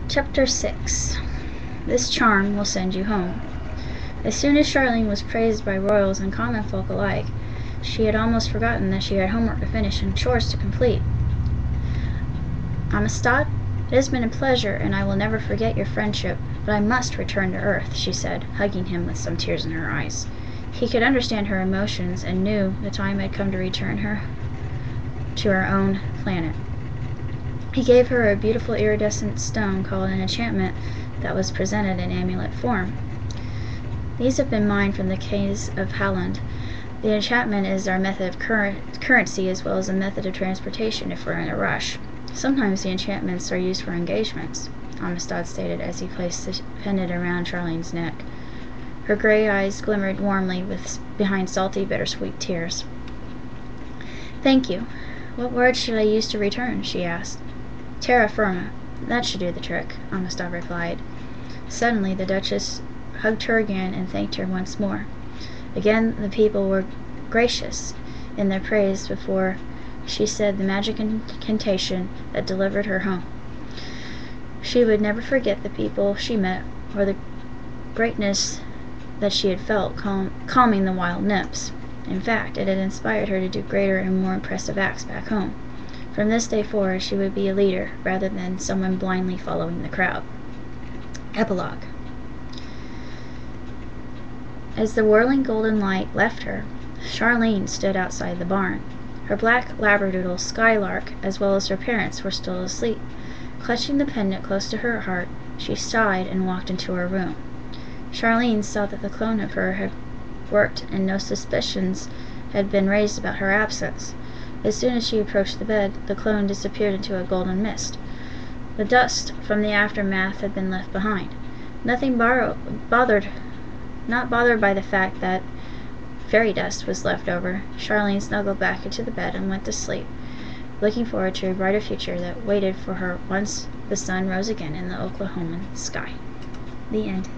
Chapter 6. This charm will send you home. As soon as Charlene was praised by royals and common folk alike, she had almost forgotten that she had homework to finish and chores to complete. Amistad, it has been a pleasure, and I will never forget your friendship, but I must return to Earth, she said, hugging him with some tears in her eyes. He could understand her emotions and knew the time had come to return her to her own planet. He gave her a beautiful iridescent stone called an enchantment that was presented in amulet form. These have been mine from the caves of Haaland. The enchantment is our method of currency as well as a method of transportation if we're in a rush. Sometimes the enchantments are used for engagements, Amistad stated as he placed the pendant around Charlene's neck. Her gray eyes glimmered warmly behind salty, bittersweet tears. Thank you. What word should I use to return? She asked. Terra firma. That should do the trick, Amistad replied. Suddenly the Duchess hugged her again and thanked her once more. Again the people were gracious in their praise before she said the magic incantation that delivered her home. She would never forget the people she met or the greatness that she had felt calming the wild nymphs. In fact, it had inspired her to do greater and more impressive acts back home. From this day forward, she would be a leader rather than someone blindly following the crowd. Epilogue. As the whirling golden light left her, Charlene stood outside the barn. Her black labradoodle, Skylark, as well as her parents, were still asleep. Clutching the pendant close to her heart, she sighed and walked into her room. Charlene saw that the clone of her had worked and no suspicions had been raised about her absence. As soon as she approached the bed, the clone disappeared into a golden mist. The dust from the aftermath had been left behind. Not bothered by the fact that fairy dust was left over, Charlene snuggled back into the bed and went to sleep, looking forward to a brighter future that waited for her once the sun rose again in the Oklahoman sky. The end.